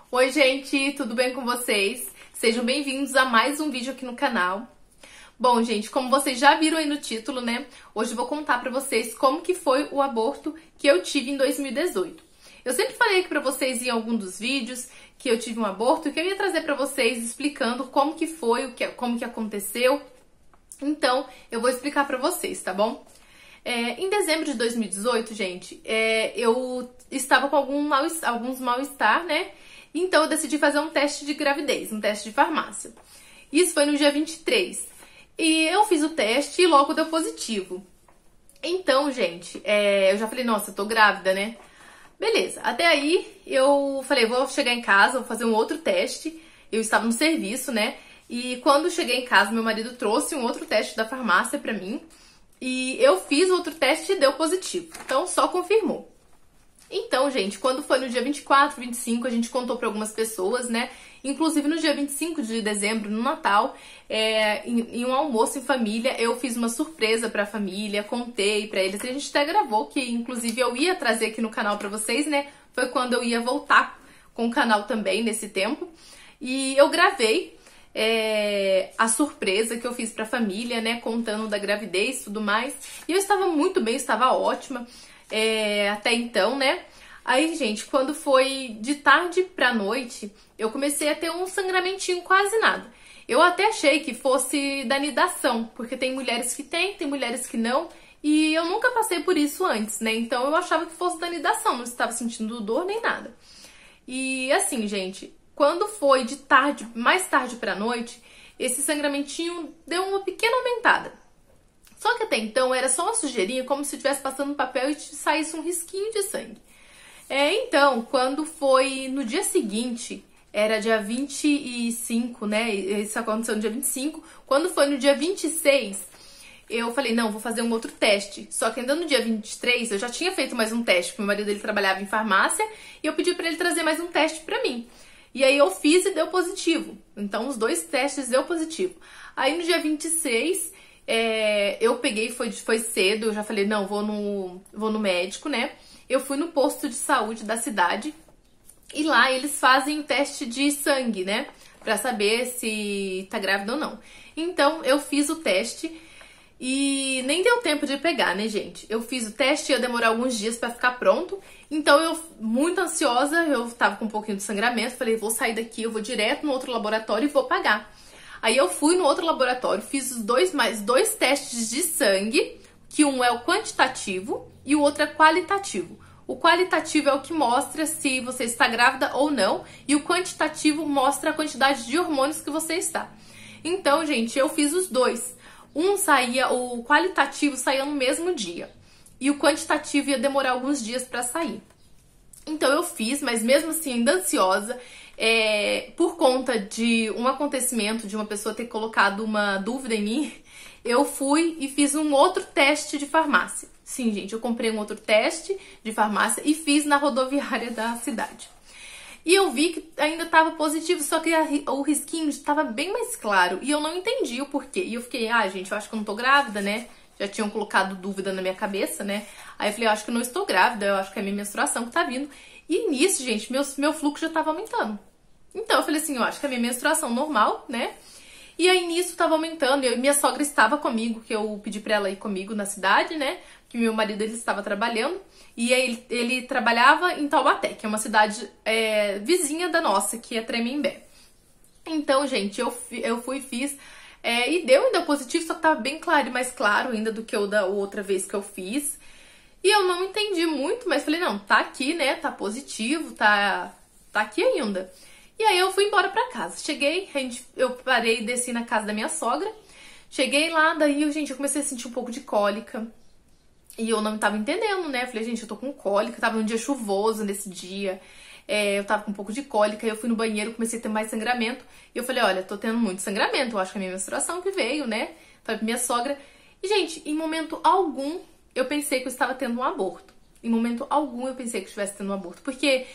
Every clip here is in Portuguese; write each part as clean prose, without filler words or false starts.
Oi gente, tudo bem com vocês? Sejam bem-vindos a mais um vídeo aqui no canal. Bom gente, como vocês já viram aí no título, né? Hoje eu vou contar pra vocês como que foi o aborto que eu tive em 2018. Eu sempre falei aqui pra vocês em algum dos vídeos que eu tive um aborto e que eu ia trazer pra vocês explicando como que foi, como que aconteceu. Então, eu vou explicar pra vocês, tá bom? Em dezembro de 2018, gente, eu estava com alguns mal-estar, né? Então eu decidi fazer um teste de gravidez, um teste de farmácia. Isso foi no dia 23. E eu fiz o teste e logo deu positivo. Então, gente, eu já falei, nossa, eu tô grávida, né? Beleza, até aí eu falei, vou chegar em casa, vou fazer um outro teste. Eu estava no serviço, né? E quando cheguei em casa, meu marido trouxe um outro teste da farmácia pra mim. E eu fiz outro teste e deu positivo. Então, só confirmou. Então, gente, quando foi no dia 24, 25, a gente contou para algumas pessoas, né? Inclusive no dia 25 de dezembro, no Natal, em um almoço em família, eu fiz uma surpresa para a família, contei para eles. E a gente até gravou, que inclusive eu ia trazer aqui no canal para vocês, né? Foi quando eu ia voltar com o canal também, nesse tempo. E eu gravei a surpresa que eu fiz pra família, né, contando da gravidez e tudo mais. E eu estava muito bem, estava ótima até então, né. Aí, gente, quando foi de tarde pra noite, eu comecei a ter um sangramentinho, quase nada. Eu até achei que fosse da nidação, porque tem mulheres que tem mulheres que não, e eu nunca passei por isso antes, né, então eu achava que fosse da nidação, não estava sentindo dor nem nada. E assim, gente, quando foi de tarde, mais tarde pra noite, esse sangramentinho deu uma pequena aumentada. Só que até então era só uma sujeirinha, como se estivesse passando papel e saísse um risquinho de sangue. Então, quando foi no dia seguinte, era dia 25, né? Isso aconteceu no dia 25. Quando foi no dia 26, eu falei, não, vou fazer um outro teste. Só que ainda no dia 23, eu já tinha feito mais um teste, porque meu marido ele trabalhava em farmácia, e eu pedi pra ele trazer mais um teste pra mim. E aí eu fiz e deu positivo. Então os dois testes deu positivo. Aí no dia 26, eu peguei, foi cedo, eu já falei, não, vou no médico, né? Eu fui no posto de saúde da cidade e lá eles fazem o teste de sangue, né? Pra saber se tá grávida ou não. Então eu fiz o teste e nem deu tempo de pegar, né, gente? Eu fiz o teste, ia demorar alguns dias pra ficar pronto. Então eu, muito ansiosa, eu tava com um pouquinho de sangramento, falei, vou sair daqui, eu vou direto no outro laboratório e vou pagar. Aí eu fui no outro laboratório, fiz mais dois testes de sangue, que um é o quantitativo e o outro é qualitativo. O qualitativo é o que mostra se você está grávida ou não, e o quantitativo mostra a quantidade de hormônios que você está. Então, gente, eu fiz os dois. O qualitativo saía no mesmo dia. E o quantitativo ia demorar alguns dias pra sair. Então eu fiz, mas mesmo assim ainda ansiosa, por conta de um acontecimento, de uma pessoa ter colocado uma dúvida em mim, eu fui e fiz um outro teste de farmácia. Sim, gente, eu comprei um outro teste de farmácia e fiz na rodoviária da cidade. E eu vi que ainda estava positivo, só que o risquinho estava bem mais claro. E eu não entendi o porquê. E eu fiquei, gente, eu acho que eu não tô grávida, né? Já tinham colocado dúvida na minha cabeça, né? Aí eu falei, eu acho que eu não estou grávida, eu acho que é a minha menstruação que tá vindo. E nisso, gente, meu fluxo já tava aumentando. Então eu falei assim, eu acho que é a minha menstruação normal, né? E aí nisso tava aumentando, e minha sogra estava comigo, que eu pedi pra ela ir comigo na cidade, né? Que meu marido ele estava trabalhando. E aí ele trabalhava em Taubaté, que é uma cidade vizinha da nossa, que é Tremembé. Então, gente, eu fui e fiz. E deu positivo, só que tava bem claro e mais claro ainda do que o da outra vez que eu fiz. E eu não entendi muito, mas falei, não, tá aqui, né? Tá positivo, tá aqui ainda. E aí eu fui embora pra casa. Cheguei, eu parei e desci na casa da minha sogra. Cheguei lá, daí, gente, eu comecei a sentir um pouco de cólica. E eu não tava entendendo, né? Falei, gente, eu tô com cólica, tava um dia chuvoso nesse dia. Eu tava com um pouco de cólica, eu fui no banheiro, comecei a ter mais sangramento. E eu falei, olha, tô tendo muito sangramento, eu acho que é a minha menstruação que veio, né? Falei pra minha sogra. E, gente, em momento algum, eu pensei que eu estava tendo um aborto. Em momento algum, eu pensei que eu estivesse tendo um aborto. Porque,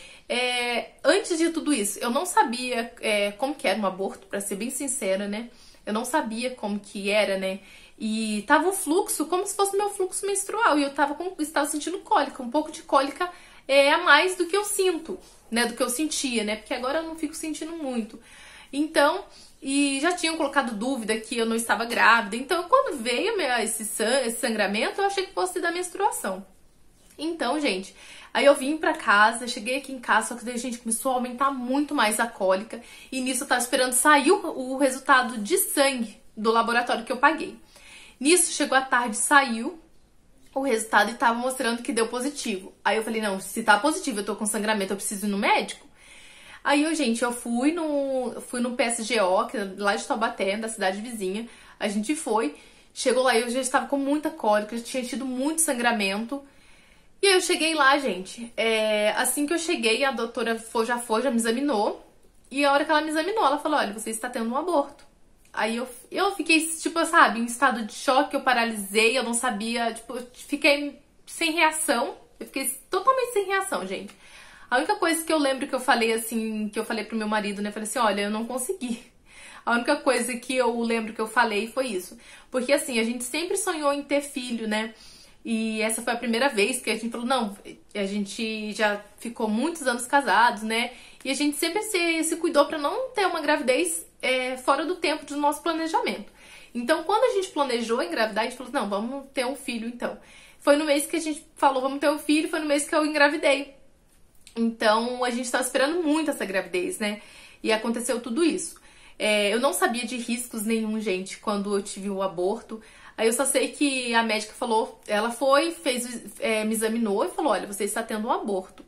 antes de tudo isso, eu não sabia como que era um aborto, pra ser bem sincera, né? Eu não sabia como que era, né? E tava um fluxo, como se fosse meu fluxo menstrual. E eu estava sentindo cólica, um pouco de cólica a mais do que eu sinto, né? Do que eu sentia, né? Porque agora eu não fico sentindo muito. Então, e já tinham colocado dúvida que eu não estava grávida. Então, quando veio esse sangramento, eu achei que fosse da menstruação. Então, gente, aí eu vim pra casa, cheguei aqui em casa, só que daí a gente começou a aumentar muito mais a cólica. E nisso eu tava esperando sair o resultado de sangue do laboratório que eu paguei. Nisso, chegou a tarde, saiu o resultado e tava mostrando que deu positivo. Aí eu falei, não, se tá positivo, eu tô com sangramento, eu preciso ir no médico. Aí, eu fui no PSGO, que é lá de Taubaté, da cidade vizinha. A gente foi, chegou lá e eu já estava com muita cólica, já tinha tido muito sangramento. E aí eu cheguei lá, gente. Assim que eu cheguei, a doutora já me examinou. E a hora que ela me examinou, ela falou, olha, você está tendo um aborto. Aí eu fiquei, tipo, sabe, em estado de choque, eu paralisei, eu não sabia, tipo, eu fiquei sem reação. Eu fiquei totalmente sem reação, gente. A única coisa que eu lembro que eu falei, assim, que eu falei pro meu marido, né, eu falei assim, olha, eu não consegui. A única coisa que eu lembro que eu falei foi isso. Porque, assim, a gente sempre sonhou em ter filho, né? E essa foi a primeira vez que a gente falou, não, a gente já ficou muitos anos casados, né? E a gente sempre se cuidou pra não ter uma gravidez fora do tempo do nosso planejamento. Então, quando a gente planejou engravidar, a gente falou, não, vamos ter um filho, então. Foi no mês que a gente falou, vamos ter um filho, foi no mês que eu engravidei. Então, a gente estava esperando muito essa gravidez, né? E aconteceu tudo isso. Eu não sabia de riscos nenhum, gente, quando eu tive o aborto. Aí eu só sei que a médica falou, ela foi, me examinou e falou, olha, você está tendo um aborto.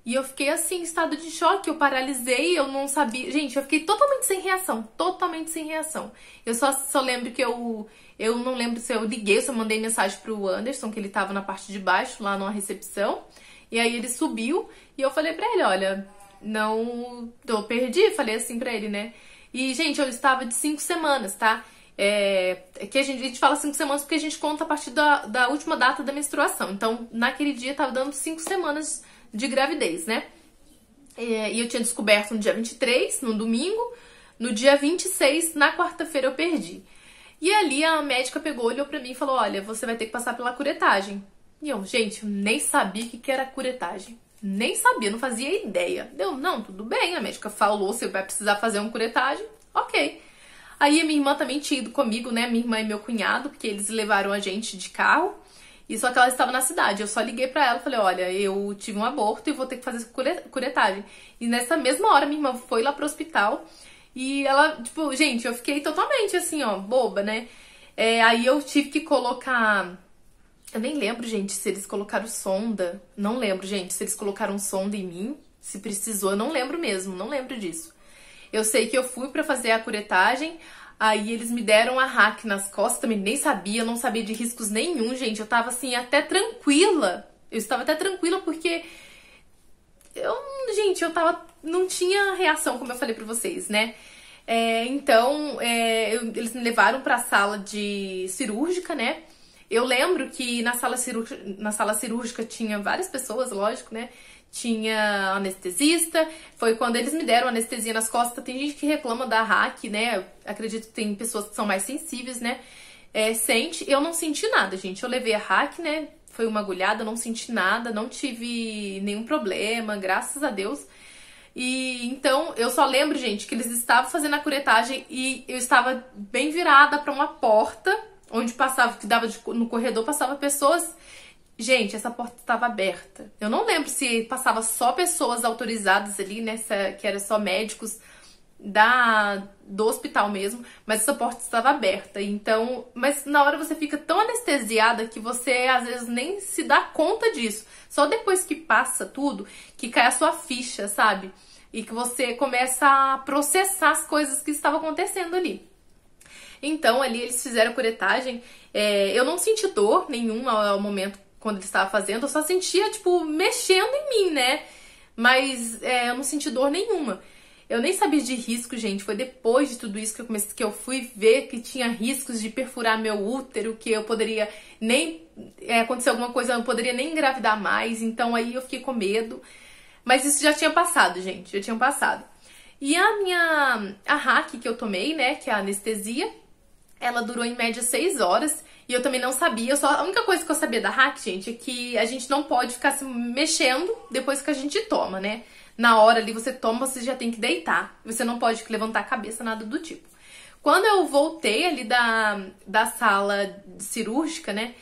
E eu fiquei assim, em estado de choque, eu paralisei, eu não sabia... Gente, eu fiquei totalmente sem reação, totalmente sem reação. Eu só lembro que eu não lembro se eu liguei, se eu mandei mensagem pro Anderson, que ele tava na parte de baixo, lá numa recepção. E aí ele subiu e eu falei pra ele, olha, não... Eu perdi, falei assim pra ele, né? E, gente, eu estava de 5 semanas, tá? Que a gente fala 5 semanas porque a gente conta a partir da última data da menstruação. Então, naquele dia, tava dando 5 semanas de gravidez, né? E eu tinha descoberto no dia 23, no domingo. No dia 26, na quarta-feira, eu perdi. E ali a médica pegou, olhou pra mim e falou, olha, você vai ter que passar pela curetagem. E eu, gente, eu nem sabia o que era curetagem. Nem sabia, não fazia ideia. Deu, não, tudo bem, a médica falou, você vai precisar fazer uma curetagem, ok. Aí a minha irmã também tinha ido comigo, né, minha irmã e meu cunhado, porque eles levaram a gente de carro, e só que ela estava na cidade. Eu só liguei pra ela e falei, olha, eu tive um aborto e vou ter que fazer curetagem. E nessa mesma hora minha irmã foi lá pro hospital, e ela, tipo, gente, eu fiquei totalmente assim, ó, boba, né. Aí eu tive que colocar... Eu nem lembro, gente, se eles colocaram sonda. Não lembro, gente, se eles colocaram sonda em mim. Se precisou, eu não lembro mesmo, não lembro disso. Eu sei que eu fui pra fazer a curetagem, aí eles me deram a hack nas costas, também nem sabia, não sabia de riscos nenhum, gente. Eu tava, assim, até tranquila. Eu estava até tranquila porque... Gente, eu tava... Não tinha reação, como eu falei pra vocês, né? Então, eles me levaram pra sala de cirúrgica, né? Eu lembro que na sala cirúrgica tinha várias pessoas, lógico, né? Tinha anestesista, foi quando eles me deram anestesia nas costas. Tem gente que reclama da hack, né? Acredito que tem pessoas que são mais sensíveis, né? Sente, eu não senti nada, gente. Eu levei a hack, né? Foi uma agulhada, não senti nada, não tive nenhum problema, graças a Deus. E então, eu só lembro, gente, que eles estavam fazendo a curetagem e eu estava bem virada para uma porta onde passava, que dava no corredor, passava pessoas. Gente, essa porta estava aberta. Eu não lembro se passava só pessoas autorizadas ali, né? Que eram só médicos do hospital mesmo, mas essa porta estava aberta. Então, mas na hora você fica tão anestesiada que você às vezes nem se dá conta disso. Só depois que passa tudo, que cai a sua ficha, sabe? E que você começa a processar as coisas que estavam acontecendo ali. Então, ali eles fizeram a curetagem. Eu não senti dor nenhuma ao momento quando eles estavam fazendo. Eu só sentia, tipo, mexendo em mim, né? Mas eu não senti dor nenhuma. Eu nem sabia de risco, gente. Foi depois de tudo isso que eu fui ver que tinha riscos de perfurar meu útero, que eu poderia nem... acontecer alguma coisa, eu não poderia nem engravidar mais. Então, aí eu fiquei com medo. Mas isso já tinha passado, gente. Já tinha passado. E a hack que eu tomei, né? Que é a anestesia... Ela durou em média 6 horas E eu também não sabia, a única coisa que eu sabia da hack, gente, é que a gente não pode ficar se mexendo depois que a gente toma, né? Na hora ali você toma, você já tem que deitar. Você não pode levantar a cabeça, nada do tipo. Quando eu voltei ali da sala cirúrgica, né?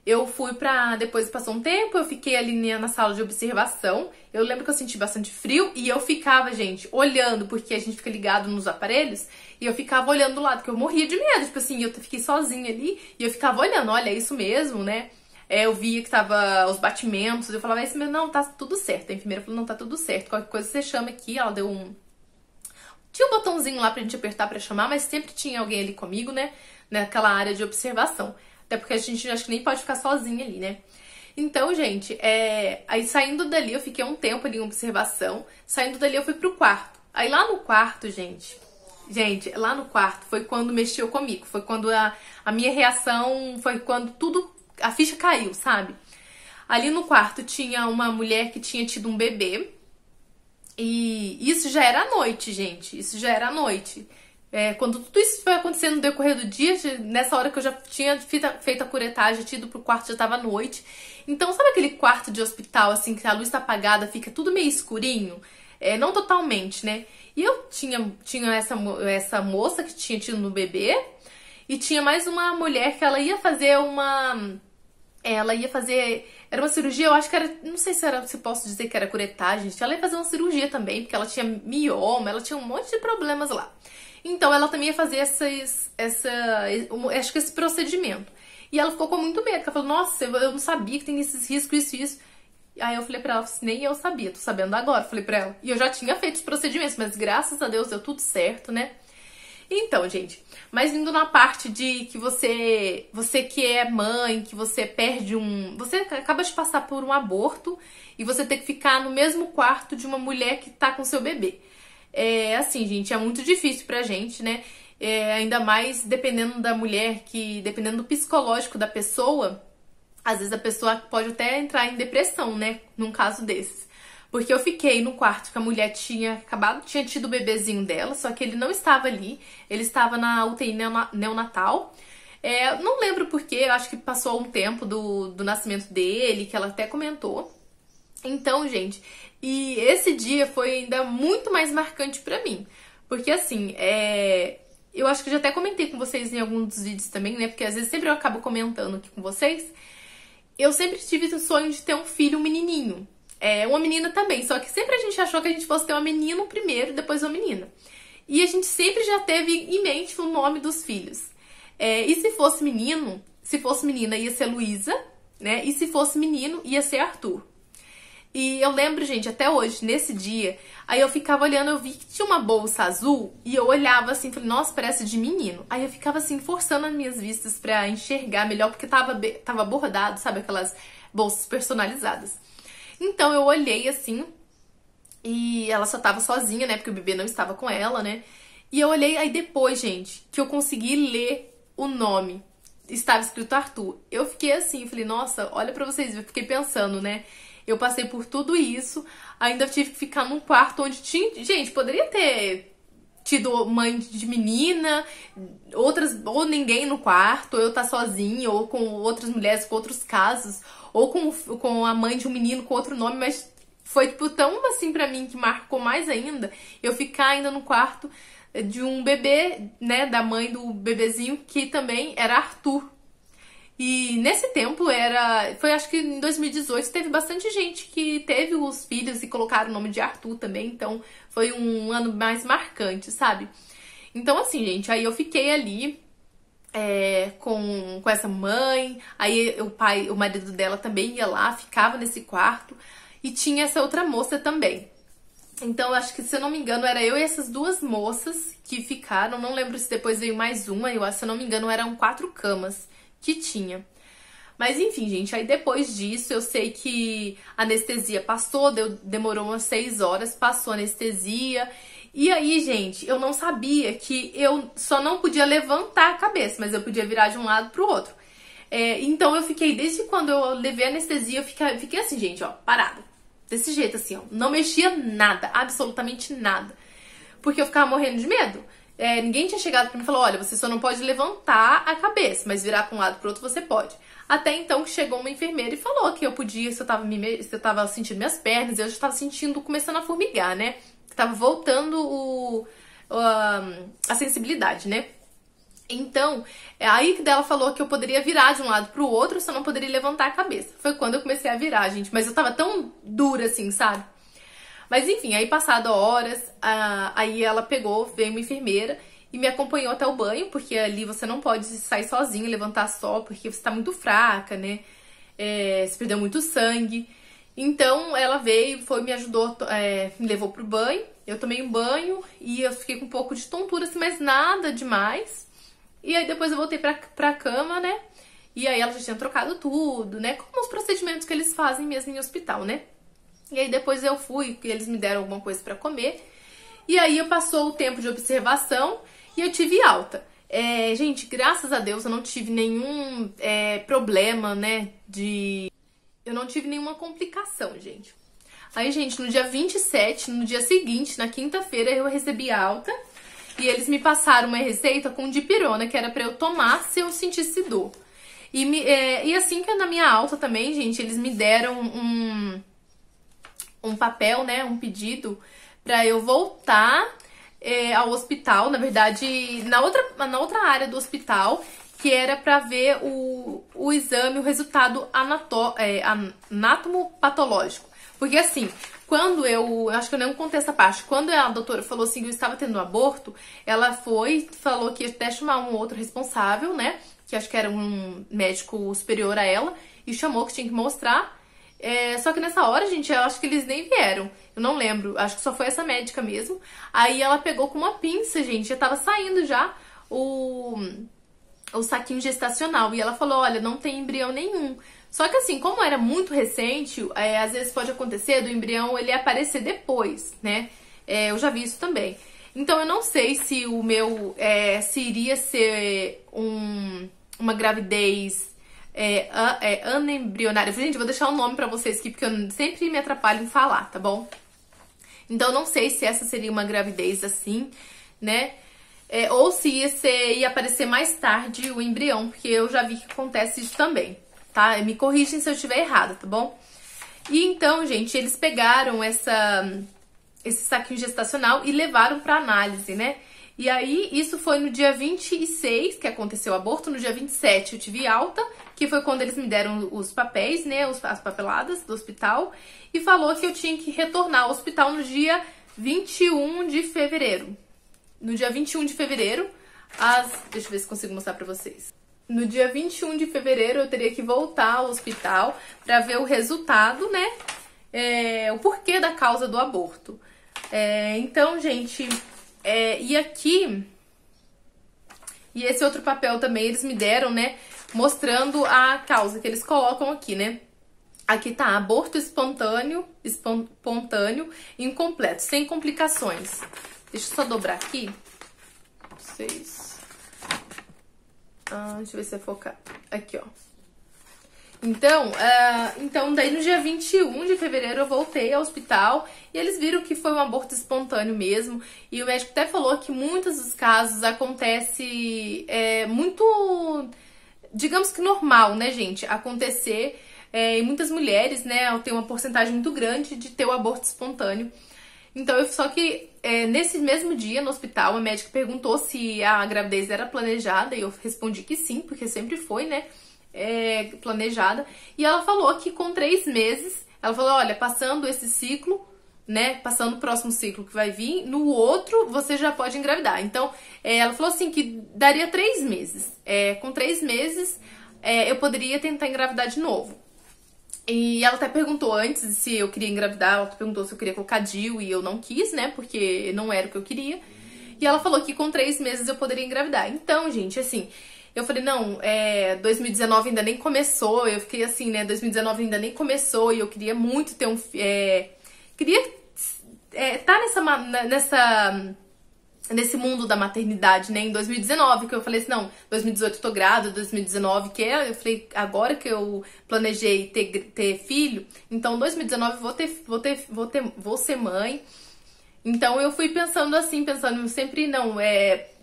Eu fui depois passou um tempo, eu fiquei ali na sala de observação. Eu lembro que eu senti bastante frio e eu ficava, gente, olhando, porque a gente fica ligado nos aparelhos, e eu ficava olhando do lado, porque eu morria de medo, tipo assim, eu fiquei sozinha ali, e eu ficava olhando, olha, é isso mesmo, né? Eu via que tava os batimentos, eu falava, é isso mesmo, não, tá tudo certo. A enfermeira falou, não, tá tudo certo, qualquer coisa você chama aqui, ela deu Tinha um botãozinho lá pra gente apertar pra chamar, mas sempre tinha alguém ali comigo, né? Naquela área de observação. Até porque a gente acho que nem pode ficar sozinha ali, né? Então, gente, aí saindo dali, eu fiquei um tempo ali em observação. Saindo dali, eu fui pro quarto. Aí lá no quarto, gente, lá no quarto foi quando mexeu comigo. Foi quando a minha reação, foi quando a ficha caiu, sabe? Ali no quarto tinha uma mulher que tinha tido um bebê. E isso já era à noite, gente. Isso já era à noite. Quando tudo isso foi acontecendo no decorrer do dia, nessa hora que eu já tinha feito a curetagem, tinha ido pro quarto, já tava à noite. Então, sabe aquele quarto de hospital, assim, que a luz tá apagada, fica tudo meio escurinho? Não totalmente, né? E eu tinha essa moça que tinha tido no bebê, e tinha mais uma mulher que ela ia fazer era uma cirurgia, eu acho que era, não sei se posso dizer que era curetagem, ela ia fazer uma cirurgia também, porque ela tinha mioma, ela tinha um monte de problemas lá. Então ela também ia fazer acho que esse procedimento. E ela ficou com muito medo, porque ela falou, nossa, eu não sabia que tem esses riscos, isso e isso. Aí eu falei pra ela, nem eu sabia, tô sabendo agora, falei pra ela. E eu já tinha feito os procedimentos, mas graças a Deus deu tudo certo, né? Então, gente, mas indo na parte de que você que é mãe, que você perde você acaba de passar por um aborto e você tem que ficar no mesmo quarto de uma mulher que tá com seu bebê. Assim, gente, é muito difícil pra gente, né? Ainda mais dependendo da mulher, dependendo do psicológico da pessoa, às vezes a pessoa pode até entrar em depressão, né? Num caso desses. Porque eu fiquei no quarto que a mulher tinha tido o bebezinho dela, só que ele não estava ali, ele estava na UTI neonatal. Não lembro porquê, eu acho que passou um tempo do nascimento dele, que ela até comentou. Então, gente, e esse dia foi ainda muito mais marcante pra mim. Porque assim, eu acho que eu já até comentei com vocês em alguns dos vídeos também, né? Porque às vezes sempre eu acabo comentando aqui com vocês. Eu sempre tive o sonho de ter um filho, um menininho. Uma menina também, só que sempre a gente achou que a gente fosse ter uma menina primeiro, depois uma menina. E a gente sempre já teve em mente o nome dos filhos. E se fosse menina ia ser Luísa, né? E se fosse menino, ia ser Arthur. E eu lembro, gente, até hoje, nesse dia, aí eu ficava olhando, eu vi que tinha uma bolsa azul, e eu olhava assim, falei, nossa, parece de menino. Aí eu ficava assim, forçando as minhas vistas pra enxergar melhor, porque tava bordado, sabe, aquelas bolsas personalizadas. Então eu olhei assim, e ela só tava sozinha, né, porque o bebê não estava com ela, né. E eu olhei, aí depois, gente, que eu consegui ler o nome, estava escrito Arthur. Eu fiquei assim, falei, nossa, olha pra vocês, eu fiquei pensando, né. Eu passei por tudo isso, ainda tive que ficar num quarto onde tinha... Gente, poderia ter tido mãe de menina, ou ninguém no quarto, ou eu estar sozinha, ou com outras mulheres com outros casos, ou com a mãe de um menino com outro nome, mas foi tipo, tão assim pra mim que marcou mais ainda, eu ficar ainda no quarto de um bebê, né, da mãe do bebezinho, que também era Arthur. E nesse tempo foi acho que em 2018 teve bastante gente que teve os filhos e colocaram o nome de Arthur também, então foi um ano mais marcante, sabe? Então assim, gente, aí eu fiquei ali com essa mãe, aí o marido dela também ia lá, ficava nesse quarto, e tinha essa outra moça também. Então, acho que, se eu não me engano, era eu e essas duas moças que ficaram, não lembro se depois veio mais uma, se eu não me engano, eram 4 camas que tinha. Mas enfim, gente, aí depois disso eu sei que a anestesia passou, demorou umas 6 horas, passou a anestesia. E aí, gente, eu não sabia que eu só não podia levantar a cabeça, mas eu podia virar de um lado pro outro. Então eu fiquei, desde quando eu levei a anestesia, eu fiquei assim, gente, ó, parada. Desse jeito, assim, ó. Não mexia nada, absolutamente nada. Porque eu ficava morrendo de medo. ninguém tinha chegado pra mim e falou, olha, você só não pode levantar a cabeça, mas virar pra um lado e pro outro você pode. Até então que chegou uma enfermeira e falou que eu podia, se eu tava sentindo minhas pernas, eu já tava sentindo, começando a formigar, né? Tava voltando a sensibilidade, né? Então, aí que ela falou que eu poderia virar de um lado pro outro, só não poderia levantar a cabeça. Foi quando eu comecei a virar, gente. Mas eu tava tão dura assim, sabe? Mas enfim, aí passado horas, aí ela pegou, veio uma enfermeira e me acompanhou até o banho, porque ali você não pode sair sozinha, levantar só, porque você tá muito fraca, né? Você perdeu muito sangue. Então ela veio, me ajudou, me levou pro banho. Eu tomei um banho e eu fiquei com um pouco de tontura, assim, mas nada demais. E aí depois eu voltei pra cama, né? E aí ela já tinha trocado tudo, né? Como os procedimentos que eles fazem mesmo em hospital, né? E aí depois eu fui, eles me deram alguma coisa pra comer. E aí passou o tempo de observação e eu tive alta. Gente, graças a Deus eu não tive nenhum problema, né? Eu não tive nenhuma complicação, gente. Aí, gente, no dia 27, no dia seguinte, na quinta-feira, eu recebi alta. E eles me passaram uma receita com dipirona, que era pra eu tomar se eu sentisse dor. E assim que na minha alta também, gente, eles me deram um papel, né, um pedido pra eu voltar ao hospital, na verdade, na outra área do hospital, que era pra ver o exame, o resultado anatomopatológico. Porque assim, quando eu acho que eu não contei essa parte, quando a doutora falou assim que eu estava tendo um aborto, ela falou que ia até chamar um outro responsável, né, que acho que era um médico superior a ela, e chamou que tinha que mostrar. Só que nessa hora, gente, eu acho que eles nem vieram. Eu não lembro, acho que só foi essa médica mesmo. Aí ela pegou com uma pinça, gente, já tava saindo já o saquinho gestacional. E ela falou, olha, não tem embrião nenhum. Só que assim, como era muito recente, às vezes pode acontecer do embrião ele aparecer depois, né? Eu já vi isso também. Então eu não sei se o meu, se iria ser uma gravidez anembrionária. Gente, eu vou deixar o nome pra vocês aqui, porque eu sempre me atrapalho em falar, tá bom? Então eu não sei se essa seria uma gravidez assim, né? Ou se ia aparecer mais tarde o embrião, porque eu já vi que acontece isso também, tá? Me corrigem se eu estiver errada, tá bom? E então, gente, eles pegaram esse saquinho gestacional e levaram pra análise, né? E aí, isso foi no dia 26 que aconteceu o aborto, no dia 27 eu tive alta, que foi quando eles me deram os papéis, né, as papeladas do hospital, e falou que eu tinha que retornar ao hospital no dia 21 de fevereiro. No dia 21 de fevereiro, deixa eu ver se consigo mostrar pra vocês. No dia 21 de fevereiro eu teria que voltar ao hospital pra ver o resultado, né, o porquê da causa do aborto. Então, gente... e aqui, e esse outro papel também eles me deram, né, mostrando a causa que eles colocam aqui, né. Aqui tá, aborto espontâneo, incompleto, sem complicações. Deixa eu só dobrar aqui, pra vocês. Deixa eu ver se vai focar. Aqui, ó. Então, daí no dia 21 de fevereiro eu voltei ao hospital e eles viram que foi um aborto espontâneo mesmo. E o médico até falou que muitos dos casos acontece muito, digamos que normal, né, gente? Acontecer em muitas mulheres, né, tem uma porcentagem muito grande de ter o aborto espontâneo. Então, só que nesse mesmo dia no hospital, a médica perguntou se a gravidez era planejada e eu respondi que sim, porque sempre foi, né? Planejada, e ela falou que com 3 meses, ela falou, olha, passando esse ciclo, né, passando o próximo ciclo que vai vir, no outro você já pode engravidar. Então, ela falou assim que daria 3 meses. Com 3 meses, eu poderia tentar engravidar de novo. E ela até perguntou antes se eu queria engravidar, ela perguntou se eu queria colocar DIU e eu não quis, né, porque não era o que eu queria. E ela falou que com 3 meses eu poderia engravidar. Então, gente, assim... Eu falei, não, 2019 ainda nem começou, eu fiquei assim, né, 2019 ainda nem começou e eu queria muito ter queria nesse mundo da maternidade, né, em 2019, que eu falei assim, não, 2018 eu tô grávida, 2019 eu falei, agora que eu planejei ter filho, então 2019 vou ser mãe. Então eu fui pensando assim, pensando sempre, não,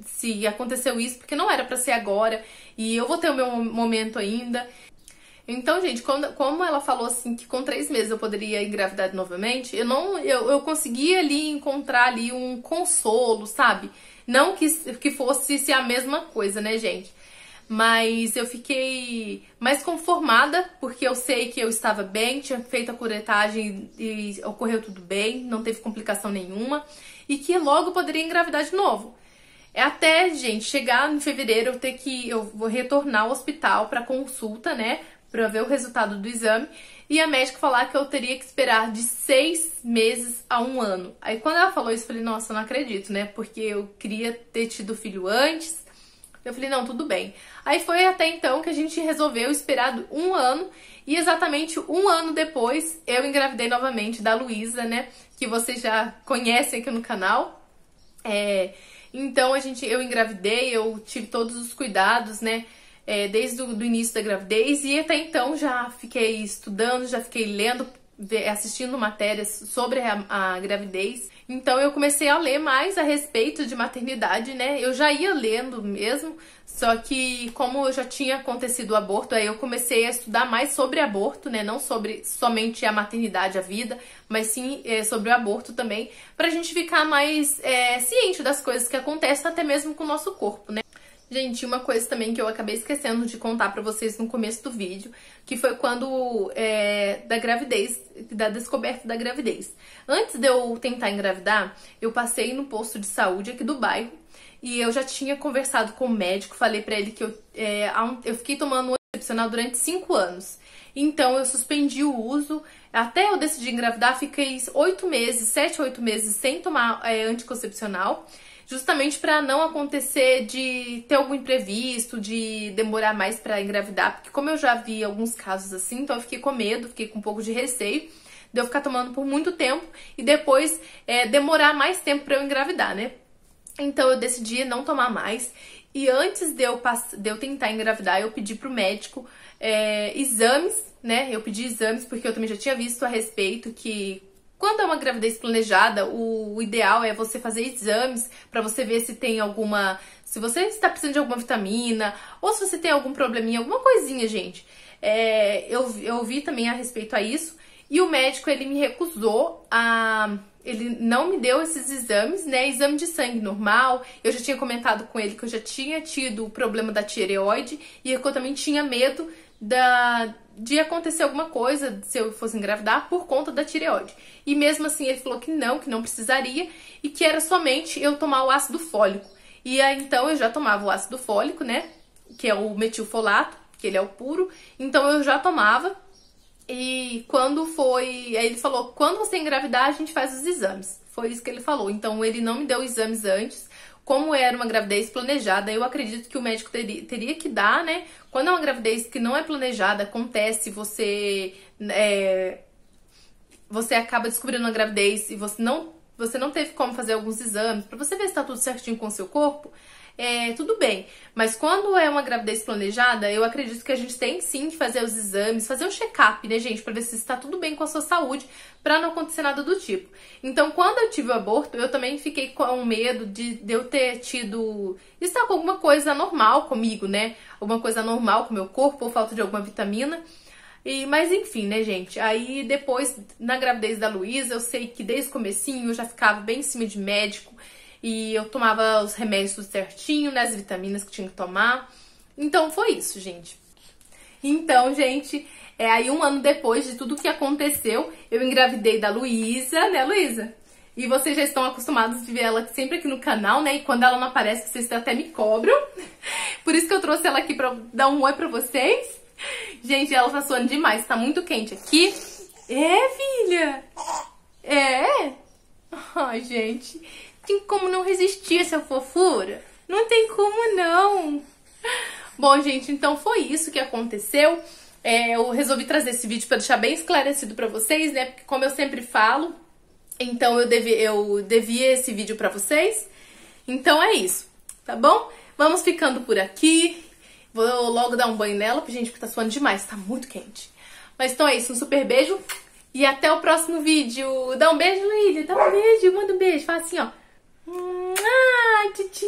se aconteceu isso, porque não era pra ser agora, e eu vou ter o meu momento ainda. Então, gente, como ela falou assim que com 3 meses eu poderia engravidar novamente, eu conseguia ali encontrar ali um consolo, sabe? Não que fosse a mesma coisa, né, gente? Mas eu fiquei mais conformada, porque eu sei que eu estava bem, tinha feito a curetagem e ocorreu tudo bem, não teve complicação nenhuma, e que logo poderia engravidar de novo. É até, gente, chegar em fevereiro eu vou retornar ao hospital para consulta, né, para ver o resultado do exame, e a médica falar que eu teria que esperar de 6 meses a 1 ano. Aí quando ela falou isso, eu falei, nossa, eu não acredito, né, porque eu queria ter tido filho antes. Eu falei, não, tudo bem. Aí foi até então que a gente resolveu esperar 1 ano, e exatamente 1 ano depois eu engravidei novamente da Luísa, né, que vocês já conhecem aqui no canal. Então eu engravidei, eu tive todos os cuidados, né, desde o início da gravidez, e até então já fiquei estudando, já fiquei lendo, assistindo matérias sobre a gravidez. Então eu comecei a ler mais a respeito de maternidade, né? Eu já ia lendo mesmo, só que como já tinha acontecido o aborto, aí eu comecei a estudar mais sobre aborto, né? Não sobre somente a maternidade, a vida, mas sim sobre o aborto também, pra gente ficar mais ciente das coisas que acontecem até mesmo com o nosso corpo, né? Gente, uma coisa também que eu acabei esquecendo de contar pra vocês no começo do vídeo, que foi quando da gravidez, da descoberta da gravidez. Antes de eu tentar engravidar, eu passei no posto de saúde aqui do bairro e eu já tinha conversado com o médico, falei pra ele que eu fiquei tomando um anticoncepcional durante 5 anos. Então eu suspendi o uso, até eu decidir engravidar, fiquei 7, 8 meses sem tomar anticoncepcional. Justamente para não acontecer de ter algum imprevisto, de demorar mais para engravidar, porque como eu já vi alguns casos assim, então eu fiquei com medo, fiquei com um pouco de receio de eu ficar tomando por muito tempo e depois demorar mais tempo para eu engravidar, né? Então eu decidi não tomar mais, e antes de eu tentar engravidar, eu pedi pro médico exames, né? Eu pedi exames porque eu também já tinha visto a respeito que quando é uma gravidez planejada, o ideal é você fazer exames para você ver se tem se você está precisando de alguma vitamina, ou se você tem algum probleminha, alguma coisinha, gente. Eu vi também a respeito a isso, e o médico, ele me recusou ele não me deu esses exames, né? Exame de sangue normal. Eu já tinha comentado com ele que eu já tinha tido o problema da tireoide e que eu também tinha medo de acontecer alguma coisa se eu fosse engravidar por conta da tireoide. E mesmo assim ele falou que não precisaria e que era somente eu tomar o ácido fólico. E aí então eu já tomava o ácido fólico, né? Que é o metilfolato, que ele é o puro. Então eu já tomava. E aí ele falou, quando você engravidar a gente faz os exames. Foi isso que ele falou. Então ele não me deu exames antes. Como era uma gravidez planejada, eu acredito que o médico teria que dar, né? Quando é uma gravidez que não é planejada, acontece, você acaba descobrindo uma gravidez e você não teve como fazer alguns exames pra você ver se tá tudo certinho com o seu corpo, tudo bem. Mas quando é uma gravidez planejada, eu acredito que a gente tem sim que fazer os exames, fazer um check-up, né, gente, pra ver se está tudo bem com a sua saúde, pra não acontecer nada do tipo. Então, quando eu tive o aborto, eu também fiquei com medo de eu ter estar com alguma coisa anormal comigo, né? Alguma coisa anormal com o meu corpo, ou falta de alguma vitamina. Mas enfim, né, gente? Aí depois, na gravidez da Luísa, eu sei que desde o comecinho eu já ficava bem em cima de médico. E eu tomava os remédios tudo certinho, né, as vitaminas que tinha que tomar. Então foi isso, gente. Então, gente, aí 1 ano depois de tudo que aconteceu, eu engravidei da Luísa, né, Luísa? E vocês já estão acostumados de ver ela sempre aqui no canal, né? E quando ela não aparece, vocês até me cobram. Por isso que eu trouxe ela aqui pra dar um oi pra vocês. Gente, ela tá suando demais, tá muito quente aqui. Filha! Ai, gente, tem como não resistir a essa fofura? Não tem como não. Bom, gente, então foi isso que aconteceu. Eu resolvi trazer esse vídeo pra deixar bem esclarecido pra vocês, né? Porque como eu sempre falo, então eu devia esse vídeo pra vocês. Então é isso, tá bom? Vamos ficando por aqui. Vou logo dar um banho nela, gente, porque tá suando demais, tá muito quente. Mas então é isso, um super beijo E até o próximo vídeo. Dá um beijo, Luília. Dá um beijo, manda um beijo. Fala assim, ó. Ah, titi.